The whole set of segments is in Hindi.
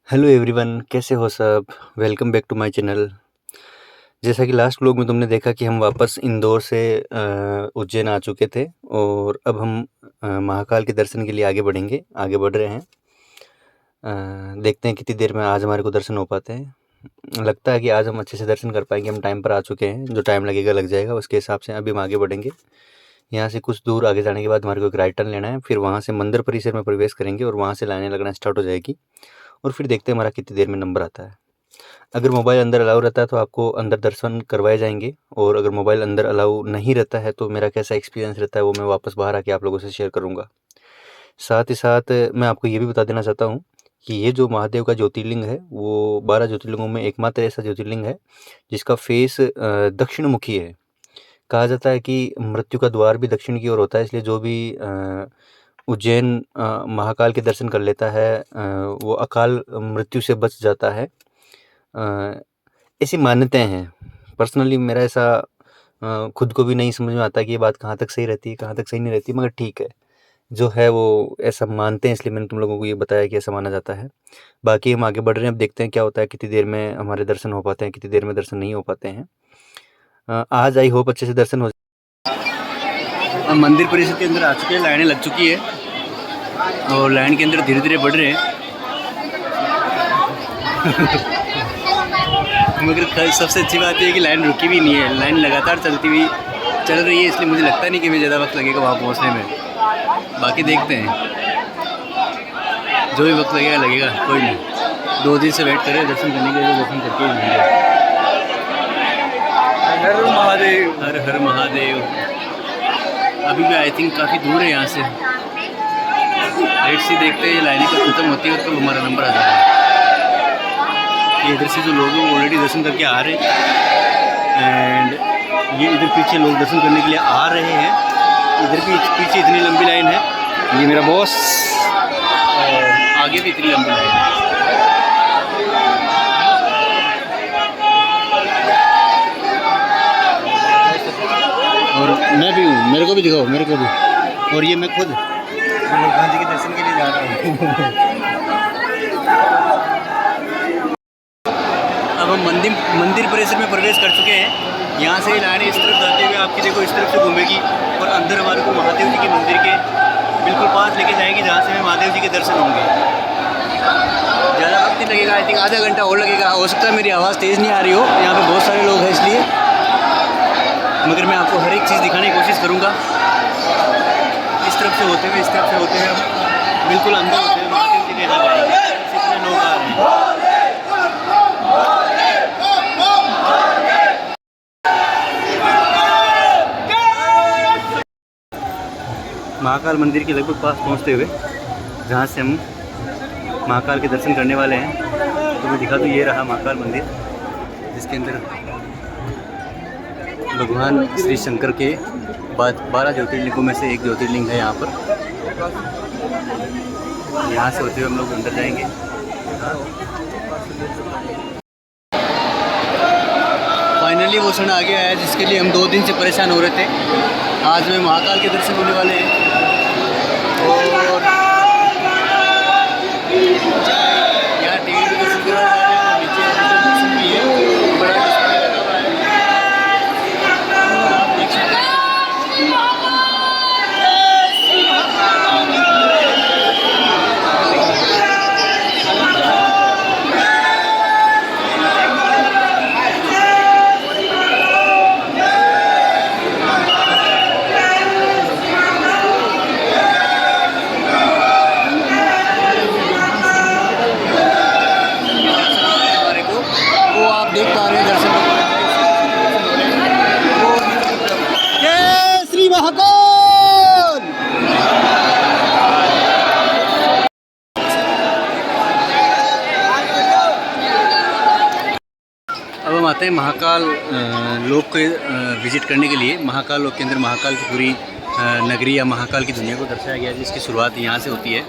हेलो एवरीवन, कैसे हो सब? Welcome back to my channel. जैसा कि लास्ट व्लॉग में तुमने देखा कि हम वापस इंदौर से उज्जैन आ चुके थे और अब हम महाकाल के दर्शन के लिए आगे बढ़ेंगे, आगे बढ़ रहे हैं। देखते हैं कितनी देर में आज हमारे को दर्शन हो पाते हैं। लगता है कि आज हम अच्छे से दर्शन कर पाएंगे। हम टाइम पर आ चुके हैं, जो टाइम लगेगा लग जाएगा, उसके हिसाब से अभी हम आगे बढ़ेंगे। यहाँ से कुछ दूर आगे जाने के बाद हमारे को एक राइट टर्न लेना है, फिर वहाँ से मंदिर परिसर में प्रवेश करेंगे और वहाँ से लाइनें लगना स्टार्ट हो जाएगी और फिर देखते हैं हमारा कितनी देर में नंबर आता है। अगर मोबाइल अंदर अलाउ रहता है तो आपको अंदर दर्शन करवाए जाएंगे, और अगर मोबाइल अंदर अलाउ नहीं रहता है तो मेरा कैसा एक्सपीरियंस रहता है वो मैं वापस बाहर आके आप लोगों से शेयर करूँगा। साथ ही साथ मैं आपको ये भी बता देना चाहता हूँ कि ये जो महादेव का ज्योतिर्लिंग है वो 12 ज्योतिर्लिंगों में एकमात्र ऐसा ज्योतिर्लिंग है जिसका फेस दक्षिण मुखी है। कहा जाता है कि मृत्यु का द्वार भी दक्षिण की ओर होता है, इसलिए जो भी उज्जैन महाकाल के दर्शन कर लेता है वो अकाल मृत्यु से बच जाता है। ऐसी मान्यताएँ हैं। पर्सनली मेरा ऐसा खुद को भी नहीं समझ में आता कि ये बात कहाँ तक सही रहती है, कहाँ तक सही नहीं रहती, मगर ठीक है, जो है वो ऐसा मानते हैं, इसलिए मैंने तुम लोगों को ये बताया कि ऐसा माना जाता है। बाकी हम आगे बढ़ रहे हैं, अब देखते हैं क्या होता है, कितनी देर में हमारे दर्शन हो पाते हैं, कितनी देर में दर्शन नहीं हो पाते हैं। आज आई होप अच्छे से दर्शन हो। हम मंदिर परिसर के अंदर आ चुके हैं, लाइनें लग चुकी है और लाइन के अंदर धीरे धीरे बढ़ रहे हैं। मगर सबसे अच्छी बात ये है कि लाइन रुकी भी नहीं है, लाइन लगातार चल रही है, इसलिए मुझे लगता नहीं कि मुझे ज़्यादा वक्त लगेगा वहाँ पहुँचने में। बाकी देखते हैं, जो भी वक्त लगेगा कोई नहीं। 2 दिन से वेट करें दर्शन करने के लिए, दर्शन करके ही मिलेंगे। हर महादेव, हर हर महादेव। अभी भी आई थिंक काफ़ी दूर है यहाँ से। लेट्स सी, देखते हैं लाइनें कब खत्म होती है और कब हमारा नंबर आ जाएगा। ये इधर से जो लोग हैं वो ऑलरेडी दर्शन करके आ रहे हैं, एंड ये इधर पीछे लोग दर्शन करने के लिए आ रहे हैं। इधर भी पीछे इतनी लंबी लाइन है, ये मेरा बॉस, और आगे भी इतनी लंबी लाइन है। और मैं भी हूँ, मेरे को भी दिखाओ, मेरे को भी। और ये मैं खुद भगवान जी के दर्शन के लिए जा रहा हूँ। अब हम मंदिर परिसर में प्रवेश कर चुके हैं। यहाँ से लाइनें इस तरफ जाते हुए आपकी देखो इस तरफ से घूमेगी और अंदर हमारे को महादेव जी के मंदिर के बिल्कुल पास लेके जाएगी, जहाँ से हमें महादेव जी के दर्शन होंगे। ज़्यादा वक्त नहीं लगेगा, आई थिंक आधा घंटा और लगेगा। हो सकता है मेरी आवाज़ तेज़ नहीं आ रही हो, यहाँ पे बहुत सारे लोग हैं इसलिए, मगर मैं आपको हर एक चीज़ दिखाने की कोशिश करूँगा। इस तरफ से होते हुए हम बिल्कुल अंदर होते हुए महादेव जी के यहाँ जाएंगे। कितने लोग आ रहे हैं। महाकाल मंदिर के लगभग पास पहुंचते हुए, जहां से हम महाकाल के दर्शन करने वाले हैं, तो मैं दिखा दूँ, ये रहा महाकाल मंदिर, जिसके अंदर भगवान श्री शंकर के 12 ज्योतिर्लिंगों में से एक ज्योतिर्लिंग है यहाँ पर। यहाँ से होते हुए हम लोग अंदर जाएंगे। फाइनली वो क्षण आ गया है जिसके लिए हम 2 दिन से परेशान हो रहे थे। आज में महाकाल के दर्शन होने वाले हैं और यहाँ टीवी पे दर्शन करा जा रहे हैं, नीचे दर्शन भी है, बड़ा डिस्प्ले लगा हुआ है, आप देख सकते हैं। देख पा रहे हैं दर्शन। जय श्री महाकाल। अब हम आते हैं महाकाल लोक को विजिट करने के लिए। महाकाल लोक के अंदर महाकाल की पूरी नगरी या महाकाल की दुनिया को दर्शाया गया है, जिसकी शुरुआत यहाँ से होती है।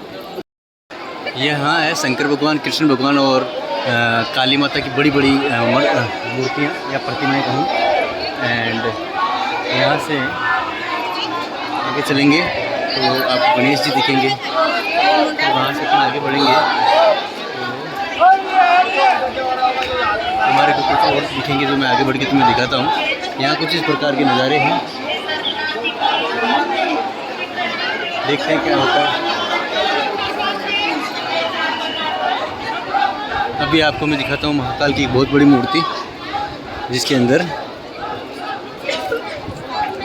यहाँ है शंकर भगवान, कृष्ण भगवान और काली माता की बड़ी बड़ी मूर्तियाँ या प्रतिमाएं कहूँ। एंड यहाँ से आगे चलेंगे तो आप गणेश जी दिखेंगे, तो वहाँ से फिर आगे बढ़ेंगे तो दिखेंगे जो मैं आगे बढ़ के तुम्हें दिखाता हूँ। यहाँ कुछ इस प्रकार के नज़ारे हैं, देखते हैं क्या होता है। अभी आपको मैं दिखाता हूँ महाकाल की एक बहुत बड़ी मूर्ति, जिसके अंदर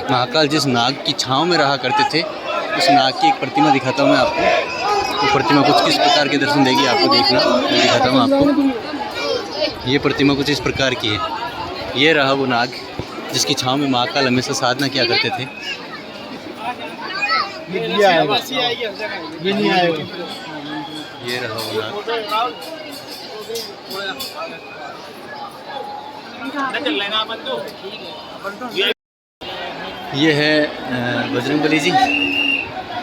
महाकाल जिस नाग की छांव में रहा करते थे, उस नाग की एक प्रतिमा दिखाता हूँ मैं आपको। वो प्रतिमा कुछ किस प्रकार के दर्शन देगी आपको देखना, मैं दिखाता हूँ आपको। ये प्रतिमा कुछ इस प्रकार की है। ये रहा वो नाग जिसकी छांव में महाकाल हमेशा साधना किया करते थे। ये रहा वो नाग। ये है बजरंगबली जी।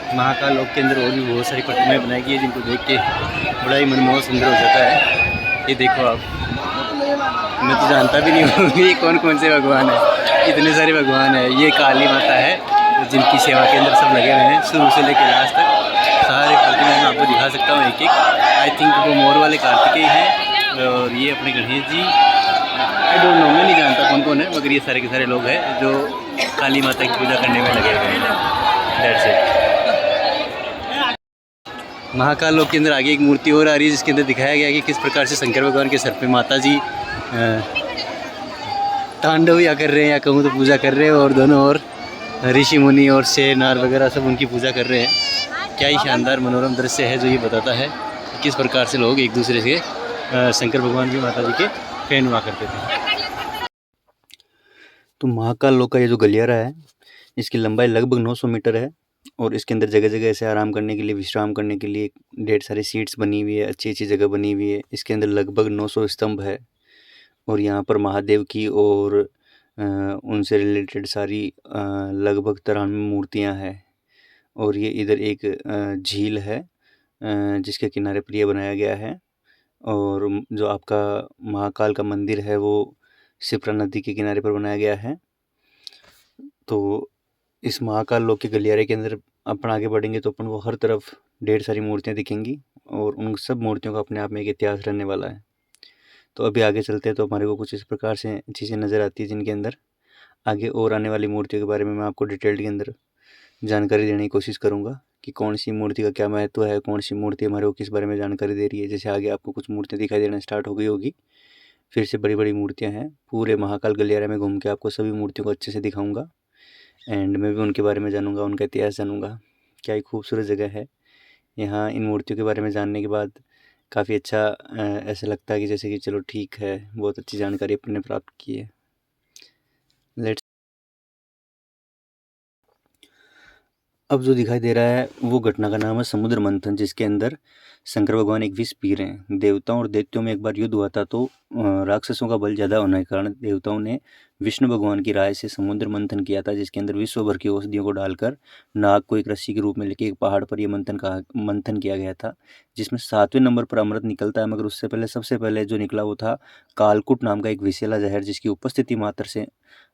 महाकाल लोक के अंदर और भी बहुत सारी प्रतिमाएं बनाई गई है, जिनको देख के बड़ा ही मनमोहक सुंदर हो जाता है। ये देखो आप, मैं तो जानता भी नहीं हूँ ये कौन कौन से भगवान है, इतने सारे भगवान है। ये काली माता है जिनकी सेवा के अंदर सब लगे हुए हैं, शुरू से लेकर लास्ट तक सारे प्रतिमाएं मैं आपको दिखा सकता हूँ एक एक। आई थिंक वो मोर वाले कार्तिकेय हैं, और ये अपने Ganesh ji, I don't know, मैं नहीं जानता कौन कौन है, मगर ये सारे के सारे लोग हैं जो काली माता की पूजा करने में लगे हुए हैं। That's it. महाकाल लोक के अंदर आगे एक मूर्ति और आ रही है, जिसके अंदर दिखाया गया है कि किस प्रकार से शंकर भगवान के सर पे माता जी तांडव या कर रहे हैं, या कहूँ तो पूजा कर रहे हैं, और दोनों और ऋषि मुनि और शेर नार वगैरह सब उनकी पूजा कर रहे हैं। क्या ही शानदार मनोरम दृश्य है, जो ये बताता है कि किस प्रकार से लोग एक दूसरे से शंकर भगवान की माता जी के फैन हुआ करते थे। तो महाकाल लोक का ये जो गलियारा है, इसकी लंबाई लगभग 900 मीटर है, और इसके अंदर जगह जगह ऐसे आराम करने के लिए, विश्राम करने के लिए ढेर सारी सीट्स बनी हुई है, अच्छी अच्छी जगह बनी हुई है। इसके अंदर लगभग 900 स्तंभ है, और यहाँ पर महादेव की और उनसे रिलेटेड सारी लगभग 93 मूर्तियाँ हैं। और ये इधर एक झील है जिसके किनारे पर यह बनाया गया है, और जो आपका महाकाल का मंदिर है वो शिप्रा नदी के किनारे पर बनाया गया है। तो इस महाकाल लोक के गलियारे के अंदर अपन आगे बढ़ेंगे तो अपन को हर तरफ ढेर सारी मूर्तियाँ दिखेंगी, और उन सब मूर्तियों का अपने आप में एक इतिहास रहने वाला है। तो अभी आगे चलते हैं तो हमारे को कुछ इस प्रकार से चीज़ें नज़र आती है, जिनके अंदर आगे और आने वाली मूर्तियों के बारे में मैं आपको डिटेल के अंदर जानकारी देने की कोशिश करूँगा कि कौन सी मूर्ति का क्या महत्व है, कौन सी मूर्ति हमारे को किस बारे में जानकारी दे रही है। जैसे आगे आपको कुछ मूर्तियाँ दिखाई देना स्टार्ट हो गई होगी, फिर से बड़ी बड़ी मूर्तियाँ हैं। पूरे महाकाल गलियारे में घूम के आपको सभी मूर्तियों को अच्छे से दिखाऊँगा, एंड मैं भी उनके बारे में जानूँगा, उनका इतिहास जानूँगा। क्या ही खूबसूरत जगह है। यहाँ इन मूर्तियों के बारे में जानने के बाद काफ़ी अच्छा ऐसा लगता है कि जैसे कि चलो ठीक है, बहुत अच्छी जानकारी अपन ने प्राप्त की है। लेट्स अब जो दिखाई दे रहा है वो घटना का नाम है समुद्र मंथन, जिसके अंदर शंकर भगवान एक विष पी रहे हैं। देवताओं और दैत्यों में एक बार युद्ध हुआ था, तो राक्षसों का बल ज़्यादा होने के कारण देवताओं ने विष्णु भगवान की राय से समुद्र मंथन किया था, जिसके अंदर विश्व भर की औषधियों को डालकर नाग को एक रस्सी के रूप में लेके एक पहाड़ पर यह मंथन किया गया था, जिसमें 7वें नंबर पर अमृत निकलता है। मगर उससे पहले सबसे पहले जो निकला वो था कालकूट नाम का एक विषैला जहर, जिसकी उपस्थिति मात्र से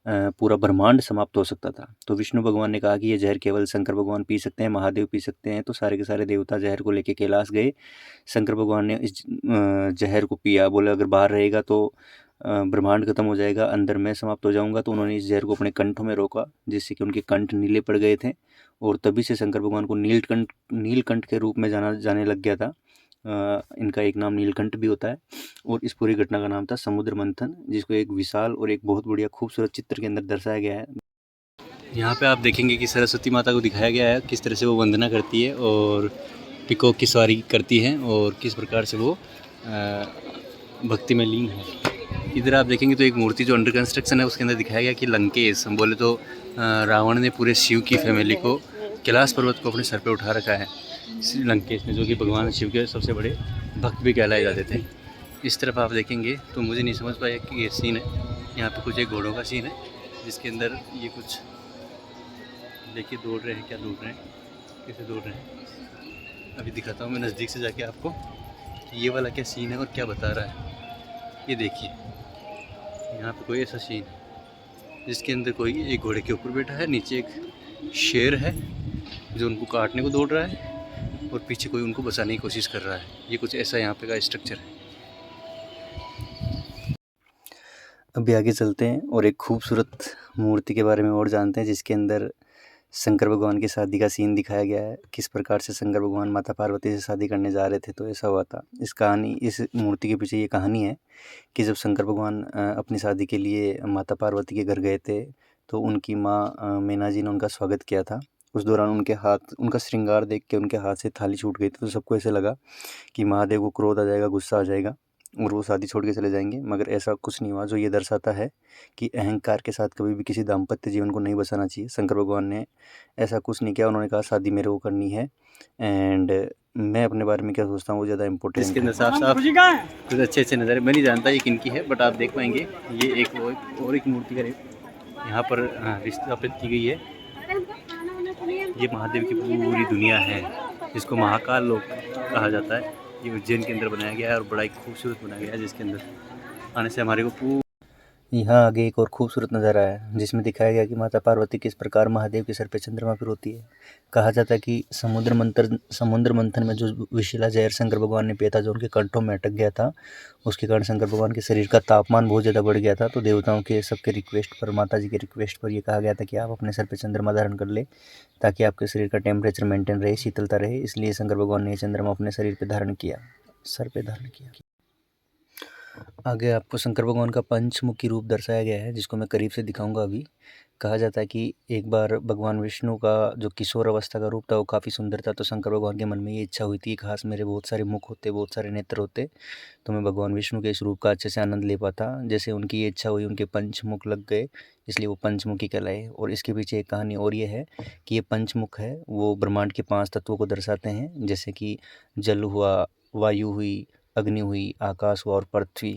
पूरा ब्रह्मांड समाप्त हो सकता था। तो विष्णु भगवान ने कहा कि ये जहर केवल शंकर भगवान पी सकते हैं, महादेव पी सकते हैं। तो सारे के सारे देवता जहर को लेके कैलाश गए। शंकर भगवान ने इस जहर को पिया, बोले अगर बाहर रहेगा तो ब्रह्मांड खत्म हो जाएगा, अंदर मैं समाप्त हो जाऊंगा। तो उन्होंने इस जहर को अपने कंठों में रोका, जिससे कि उनके कंठ नीले पड़ गए थे, और तभी से शंकर भगवान को नीलकंठ के रूप में जाने लग गया था। इनका एक नाम नीलकंठ भी होता है। और इस पूरी घटना का नाम था समुद्र मंथन, जिसको एक विशाल और एक बहुत बढ़िया खूबसूरत चित्र के अंदर दर्शाया गया है। यहाँ पे आप देखेंगे कि सरस्वती माता को दिखाया गया है, किस तरह से वो वंदना करती है और पिकॉक की सवारी करती है, और किस प्रकार से वो भक्ति में लीन है। इधर आप देखेंगे तो एक मूर्ति जो अंडर कंस्ट्रक्शन है, उसके अंदर दिखाया गया कि लंकेश, हम बोले तो रावण ने पूरे शिव की फैमिली को, कैलाश पर्वत को अपने सर पे उठा रखा है लंकेश ने, जो कि भगवान शिव के सबसे बड़े भक्त भी कहलाए जाते थे। इस तरफ आप देखेंगे तो मुझे नहीं समझ पाया कि ये सीन है। यहाँ पे कुछ एक घोड़ों का सीन है, जिसके अंदर ये कुछ देखिए दौड़ रहे हैं, क्या दौड़ रहे हैं, कैसे दौड़ रहे हैं, अभी दिखाता हूँ मैं नज़दीक से जाके आपको कि ये वाला क्या सीन है और क्या बता रहा है। ये देखिए यहाँ पे कोई ऐसा सीन है जिसके अंदर कोई एक घोड़े के ऊपर बैठा है, नीचे एक शेर है जो उनको काटने को दौड़ रहा है, और पीछे कोई उनको बचाने की कोशिश कर रहा है। ये कुछ ऐसा यहाँ पे का स्ट्रक्चर है। अभी आगे चलते हैं और एक खूबसूरत मूर्ति के बारे में और जानते हैं, जिसके अंदर शंकर भगवान की शादी का सीन दिखाया गया है। किस प्रकार से शंकर भगवान माता पार्वती से शादी करने जा रहे थे तो ऐसा हुआ था। इस मूर्ति के पीछे ये कहानी है कि जब शंकर भगवान अपनी शादी के लिए माता पार्वती के घर गए थे, तो उनकी माँ मीना जी ने उनका स्वागत किया था। उस दौरान उनका श्रृंगार देख के उनके हाथ से थाली छूट गई थी, तो सबको ऐसे लगा कि महादेव को क्रोध आ जाएगा, गुस्सा आ जाएगा और वो शादी छोड़ के चले जाएंगे। मगर ऐसा कुछ नहीं हुआ, जो ये दर्शाता है कि अहंकार के साथ कभी भी किसी दाम्पत्य जीवन को नहीं बसाना चाहिए। शंकर भगवान ने ऐसा कुछ नहीं किया, उन्होंने कहा शादी मेरे को करनी है। एंड मैं अपने बारे में क्या सोचता हूँ वो ज़्यादा इम्पोर्टेंट है। इसके अंदर साफ साफ कुछ अच्छे अच्छे नज़ारे, मैं नहीं जानता ये किनकी है, बट आप देख पाएंगे। ये एक मूर्ति का यहाँ पर स्थापित की गई है। ये महादेव की पूरी दुनिया है, जिसको महाकाल लोक कहा जाता है। ये उज्जैन के अंदर बनाया गया है और बड़ा ही खूबसूरत बनाया गया है, जिसके अंदर आने से हमारे को यहाँ आगे एक और खूबसूरत नज़ारा है, जिसमें दिखाया गया कि माता पार्वती किस प्रकार महादेव के सर पे चंद्रमा पर होती है। कहा जाता है कि समुद्र मंथन में जो विषैला जहर शंकर भगवान ने पिया था, जो उनके कंठों में अटक गया था, उसके कारण शंकर भगवान के शरीर का तापमान बहुत ज़्यादा बढ़ गया था। तो देवताओं के सबके रिक्वेस्ट पर, माता जी के रिक्वेस्ट पर, यह कहा गया था कि आप अपने सर पर चंद्रमा धारण कर ले, ताकि आपके शरीर का टेम्परेचर मेंटेन रहे, शीतलता रहे। इसलिए शंकर भगवान ने चंद्रमा अपने शरीर पर धारण किया, सर पे धारण किया। आगे आपको शंकर भगवान का पंचमुखी रूप दर्शाया गया है, जिसको मैं करीब से दिखाऊंगा अभी। कहा जाता है कि एक बार भगवान विष्णु का जो किशोर अवस्था का रूप था वो काफ़ी सुंदर था, तो शंकर भगवान के मन में ये इच्छा हुई थी, खास मेरे बहुत सारे मुख होते, बहुत सारे नेत्र होते, तो मैं भगवान विष्णु के इस रूप का अच्छे से आनंद ले पाता। जैसे उनकी ये इच्छा हुई, उनके पंचमुख लग गए, इसलिए वो पंचमुखी कहलाए। और इसके पीछे एक कहानी और ये है कि ये पंचमुख है वो ब्रह्मांड के 5 तत्वों को दर्शाते हैं, जैसे कि जल हुआ, वायु हुई, अग्नि हुई, आकाश हुआ और पृथ्वी।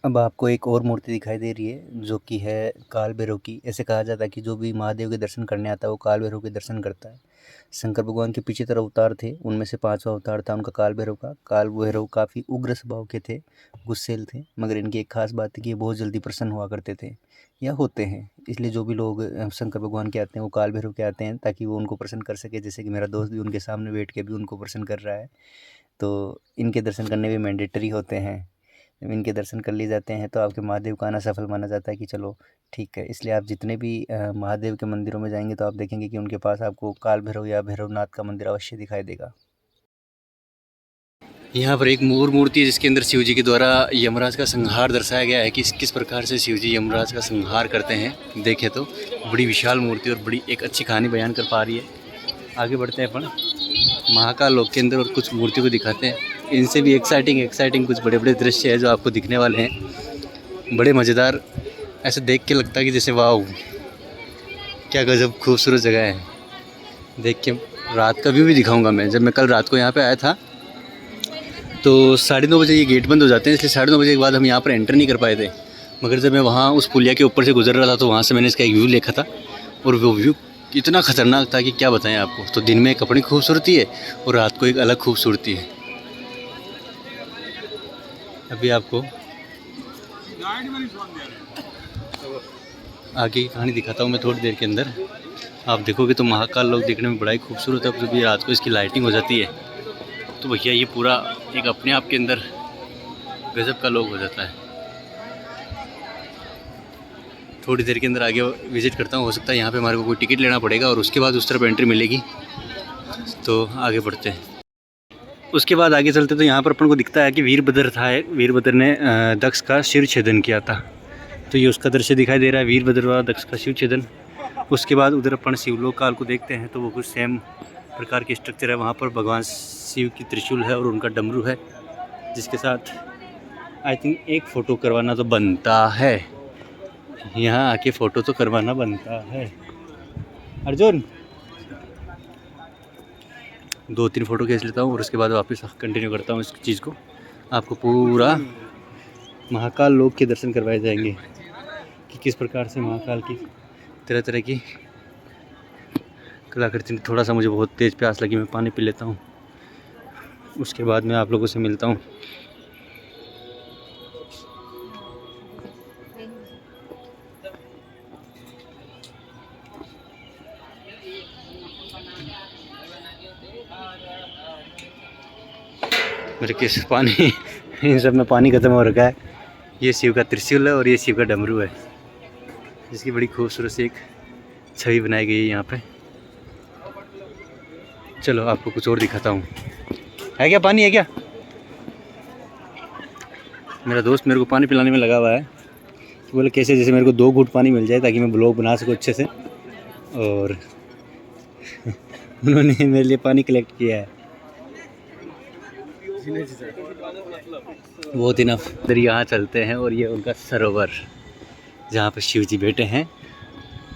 अब आपको एक और मूर्ति दिखाई दे रही है, जो कि है काल भैरव की। ऐसे कहा जाता है कि जो भी महादेव के दर्शन करने आता है वो काल भैरव के दर्शन करता है। शंकर भगवान के पीछे तरह अवतार थे, उनमें से 5वां अवतार था उनका काल भैरव का। काल भैरव काफ़ी उग्र स्वभाव के थे, गुस्सैल थे, मगर इनकी एक खास बात थी कि ये बहुत जल्दी प्रसन्न हुआ करते थे, या होते हैं। इसलिए जो भी लोग शंकर भगवान के आते हैं वो काल भैरव के आते हैं, ताकि वो उनको प्रसन्न कर सके। जैसे कि मेरा दोस्त भी उनके सामने बैठ के भी उनको प्रसन्न कर रहा है, तो इनके दर्शन करने भी मैंडेटरी होते हैं। जब इनके दर्शन कर लिए जाते हैं तो आपके महादेव का आना सफल माना जाता है कि चलो ठीक है। इसलिए आप जितने भी महादेव के मंदिरों में जाएंगे तो आप देखेंगे कि उनके पास आपको काल भैरव या भैरवनाथ का मंदिर अवश्य दिखाई देगा। यहाँ पर एक मोर मूर्ति है, जिसके अंदर शिव जी के द्वारा यमराज का संहार दर्शाया गया है कि किस प्रकार से शिव जी यमराज का संहार करते हैं। देखें तो बड़ी विशाल मूर्ति और बड़ी एक अच्छी कहानी बयान कर पा रही है। आगे बढ़ते हैं अपन महाकाल लोक के अंदर और कुछ मूर्तियों को दिखाते हैं। इनसे भी एक्साइटिंग कुछ बड़े बड़े दृश्य है जो आपको दिखने वाले हैं, बड़े मज़ेदार। ऐसे देख के लगता है कि जैसे वाह क्या गजब खूबसूरत जगह है। देख के रात का व्यू भी दिखाऊंगा मैं। जब मैं कल रात को यहाँ पे आया था तो 9:30 बजे ये गेट बंद हो जाते हैं, इसलिए 9:30 बजे के बाद हम यहाँ पर एंटर नहीं कर पाए थे। मगर जब मैं वहाँ उस पुलिया के ऊपर से गुजर रहा था तो वहाँ से मैंने इसका एक व्यू देखा था, और वो व्यू इतना ख़तरनाक था कि क्या बताएं आपको। तो दिन में एक अपनी खूबसूरती है और रात को एक अलग खूबसूरती है। अभी आपको आगे की कहानी दिखाता हूँ मैं थोड़ी देर के अंदर। आप देखोगे तो महाकाल लोक देखने में बड़ा ही खूबसूरत है। अब जब ये रात को इसकी लाइटिंग हो जाती है तो भैया ये पूरा एक अपने आप के अंदर गजब का लोक हो जाता है। थोड़ी देर के अंदर आगे विज़िट करता हूँ। हो सकता है यहाँ पे हमारे को कोई टिकट लेना पड़ेगा और उसके बाद उस तरफ एंट्री मिलेगी। तो आगे बढ़ते हैं। उसके बाद आगे चलते तो यहाँ पर अपन को दिखता है कि वीरभद्र था। वीरभद्र ने दक्ष का सिर छेदन किया था, तो ये उसका दृश्य दिखाई दे रहा है, वीरभद्र व दक्ष का शिव छेदन। उसके बाद उधर अपन शिवलोक काल को देखते हैं तो वो कुछ सेम प्रकार की स्ट्रक्चर है। वहाँ पर भगवान शिव की त्रिशूल है और उनका डमरू है, जिसके साथ आई थिंक एक फ़ोटो करवाना तो बनता है। यहाँ आके फ़ोटो तो करवाना बनता है। अर्जुन 2-3 फ़ोटो खींच लेता हूँ और उसके बाद वापस कंटिन्यू करता हूँ इस चीज़ को। आपको पूरा महाकाल लोक के दर्शन करवाए जाएंगे कि किस प्रकार से महाकाल की तरह तरह की कलाकृति। थोड़ा सा मुझे बहुत तेज़ प्यास लगी, मैं पानी पी लेता हूँ, उसके बाद मैं आप लोगों से मिलता हूँ। मेरे किस पानी इन सब में पानी ख़त्म हो रखा है, ये शिव का त्रिशूल है और ये शिव का डमरू है, जिसकी बड़ी खूबसूरत सी एक छवि बनाई गई है यहाँ पे। चलो आपको कुछ और दिखाता हूँ। है क्या पानी है क्या? मेरा दोस्त मेरे को पानी पिलाने में लगा हुआ है, बोले कैसे, जैसे मेरे को 2 घूंट पानी मिल जाए ताकि मैं ब्लॉग बना सकूँ अच्छे से। और उन्होंने मेरे लिए पानी कलेक्ट किया है, बहुत इनफ। इधर यहाँ चलते हैं और ये उनका सरोवर जहाँ पर शिव जी बैठे हैं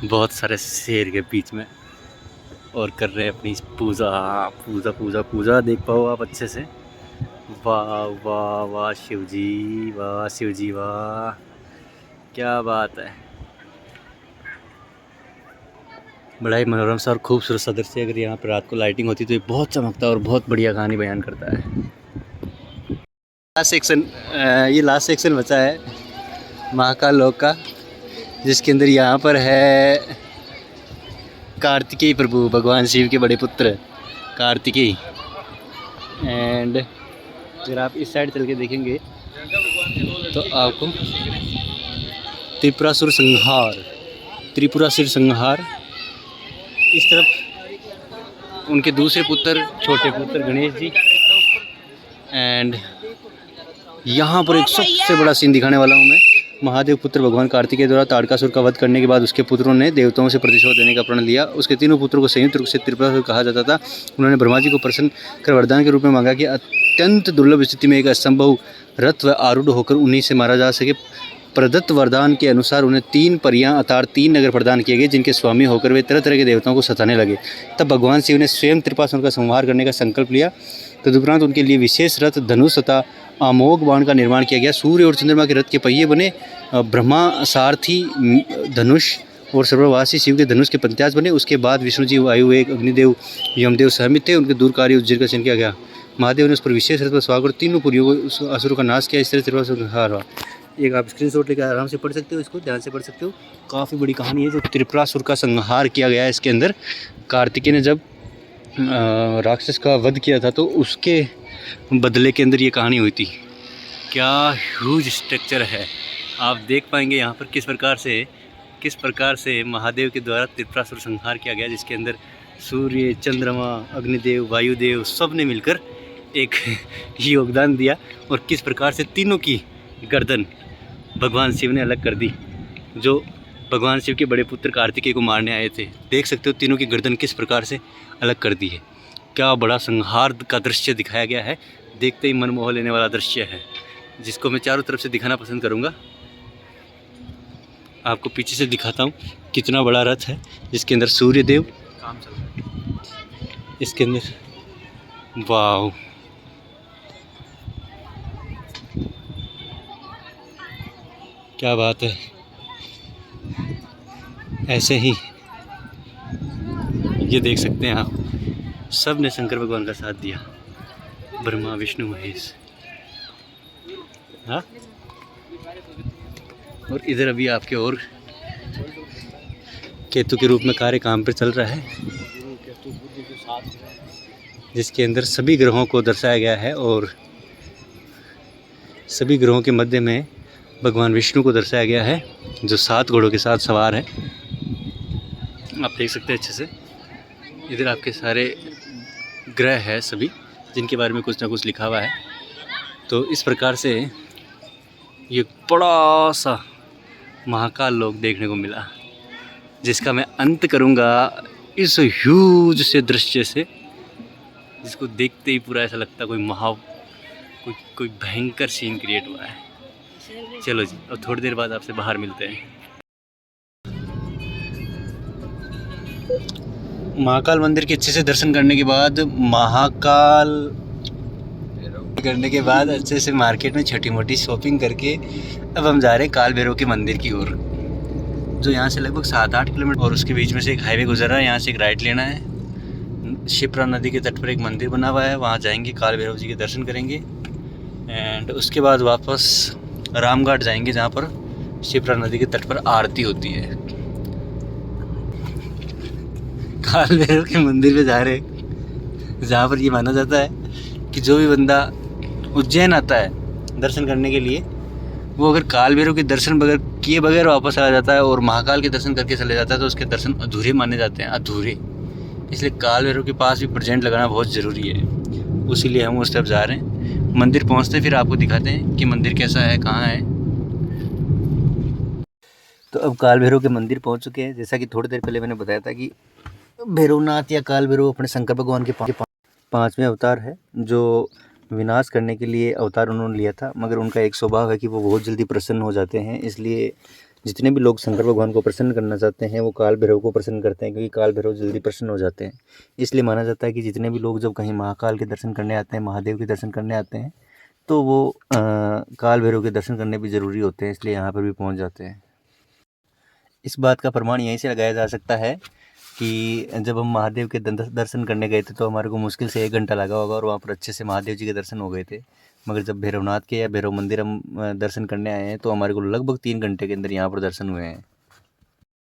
बहुत सारे शेर के बीच में और कर रहे हैं अपनी पूजा पूजा पूजा पूजा। देख पाओ आप अच्छे से। वाह वाह वाह शिव जी, वाह शिव जी, वाह क्या बात है। बड़ा ही मनोरम सा और खूबसूरत सा दृश्य। अगर यहाँ पर रात को लाइटिंग होती तो ये बहुत चमकता है और बहुत बढ़िया कहानी बयान करता है। लास्ट सेक्शन, ये लास्ट सेक्शन बचा है महाकाल लोक का, जिसके अंदर यहाँ पर है कार्तिकेय प्रभु, भगवान शिव के बड़े पुत्र कार्तिकेय। एंड अगर आप इस साइड चल के देखेंगे तो आपको त्रिपुरासुर संहार, इस तरफ उनके दूसरे पुत्र, छोटे पुत्र गणेश जी। एंड यहाँ पर एक सबसे बड़ा सीन दिखाने वाला हूँ मैं। महादेव पुत्र भगवान कार्तिकेय द्वारा ताड़कासुर का वध करने के बाद उसके पुत्रों ने देवताओं से प्रतिशोध देने का प्रण लिया। उसके तीनों पुत्रों को संयुक्त रूप से त्रिपुरासुर कहा जाता था। उन्होंने ब्रह्मा जी को प्रसन्न कर वरदान के रूप में मांगा कि अत्यंत दुर्लभ स्थिति में एक असंभव रथ व आरूढ़ होकर उन्हीं से मारा जा सके। प्रदत्त वरदान के अनुसार उन्हें 3 परियां अर्थात 3 नगर प्रदान किए गए, जिनके स्वामी होकर वे तरह तरह के देवताओं को सताने लगे। तब भगवान शिव ने स्वयं त्रिपुरासुर का संहार करने का संकल्प लिया। तदुपरांत उनके लिए विशेष रथ, धनुष तथा अमोघ बाण का निर्माण किया गया। सूर्य और चंद्रमा के रथ के पहिए बने, ब्रह्मा सारथी धनुष और सर्ववासी शिव के धनुष के पंत्यास बने। उसके बाद विष्णु जी, वायुवेग, अग्निदेव, यमदेव सहमित थे। उनके दूरकारी उज्जैन का चयन किया गया। महादेव ने उस पर विशेष रथ पर सवार कर तीनों पुरियों को, असुरों का नाश किया। इस तरह त्रिपुरासुर का संहार हुआ। एक आप स्क्रीनशॉट लेकर आराम से पढ़ सकते हो, इसको ध्यान से पढ़ सकते हो। काफ़ी बड़ी कहानी है जो त्रिपुरासुर का संहार किया गया है इसके अंदर। कार्तिकेय ने जब राक्षस का वध किया था तो उसके बदले के अंदर ये कहानी हुई थी। क्या ह्यूज स्ट्रक्चर है, आप देख पाएंगे यहाँ पर किस प्रकार से महादेव के द्वारा त्रिपुरासुर संहार किया गया, जिसके अंदर सूर्य, चंद्रमा, अग्निदेव, वायुदेव सब ने मिलकर एक योगदान दिया और किस प्रकार से तीनों की गर्दन भगवान शिव ने अलग कर दी, जो भगवान शिव के बड़े पुत्र कार्तिकेय को मारने आए थे। देख सकते हो तीनों की गर्दन किस प्रकार से अलग कर दी है। क्या बड़ा संहार का दृश्य दिखाया गया है, देखते ही मन मोह लेने वाला दृश्य है, जिसको मैं चारों तरफ से दिखाना पसंद करूँगा। आपको पीछे से दिखाता हूँ कितना बड़ा रथ है, जिसके अंदर सूर्य देव काम चल रहा है। इसके अंदर वाह, क्या बात है। ऐसे ही ये देख सकते हैं आप, सब ने शंकर भगवान का साथ दिया, ब्रह्मा, विष्णु, महेश। हाँ, और इधर अभी आपके और केतु के रूप में कार्य काम पर चल रहा है, जिसके अंदर सभी ग्रहों को दर्शाया गया है और सभी ग्रहों के मध्य में भगवान विष्णु को दर्शाया गया है, जो 7 घोड़ों के साथ सवार है। आप देख सकते हैं अच्छे से। इधर आपके सारे ग्रह है सभी, जिनके बारे में कुछ ना कुछ लिखा हुआ है। तो इस प्रकार से ये बड़ा सा महाकाल लोक देखने को मिला, जिसका मैं अंत करूँगा इस ह्यूज से दृश्य से, जिसको देखते ही पूरा ऐसा लगता है कोई भयंकर सीन क्रिएट हुआ है। चलो जी, अब थोड़ी देर बाद आपसे बाहर मिलते हैं। महाकाल मंदिर के अच्छे से दर्शन करने के बाद अच्छे से मार्केट में छोटी मोटी शॉपिंग करके अब हम जा रहे हैं काल भैरव के मंदिर की ओर, जो यहाँ से लगभग 7-8 किलोमीटर, और उसके बीच में से एक हाईवे गुजर रहा है। यहाँ से एक राइट लेना है। शिप्रा नदी के तट पर एक मंदिर बना हुआ है, वहाँ जाएंगे, काल भैरव जी के दर्शन करेंगे। एंड उसके बाद वापस रामघाट जाएंगे, जहाँ पर शिप्रा नदी के तट पर आरती होती है। काल भैरव के मंदिर पे जा रहे, जहाँ पर ये माना जाता है कि जो भी बंदा उज्जैन आता है दर्शन करने के लिए, वो अगर काल भैरव के दर्शन बगैर किए बगैर वापस आ जाता है और महाकाल के दर्शन करके चले जाता है तो उसके दर्शन अधूरे माने जाते हैं, अधूरे। इसलिए काल भैरव के पास भी प्रेजेंट लगाना बहुत ज़रूरी है, उसीलिए हम उस तरफ जा रहे हैं। मंदिर पहुंचते फिर आपको दिखाते हैं कि मंदिर कैसा है, कहाँ है। तो अब काल भैरव के मंदिर पहुंच चुके हैं। जैसा कि थोड़ी देर पहले मैंने बताया था कि भैरवनाथ या काल भैरव अपने शंकर भगवान के पांचवें अवतार है, जो विनाश करने के लिए अवतार उन्होंने लिया था। मगर उनका एक स्वभाव है कि वो बहुत जल्दी प्रसन्न हो जाते हैं, इसलिए जितने भी लोग शंकर भगवान को प्रसन्न करना चाहते हैं वो काल भैरव को प्रसन्न करते हैं, क्योंकि काल भैरव जल्दी प्रसन्न हो जाते हैं। इसलिए माना जाता है कि जितने भी लोग जब कहीं महाकाल के दर्शन करने आते हैं, महादेव के दर्शन करने आते हैं, तो वो काल भैरव के दर्शन करने भी ज़रूरी होते हैं, इसलिए यहाँ पर भी पहुँच जाते हैं। इस बात का प्रमाण यहीं से लगाया जा सकता है कि जब हम महादेव के दर्शन करने गए थे तो हमारे को मुश्किल से 1 घंटा लगा होगा और वहाँ पर अच्छे से महादेव जी के दर्शन हो गए थे। मगर जब भैरवनाथ के या भैरव मंदिर हम दर्शन करने आए हैं तो हमारे को लगभग 3 घंटे के अंदर यहाँ पर दर्शन हुए हैं।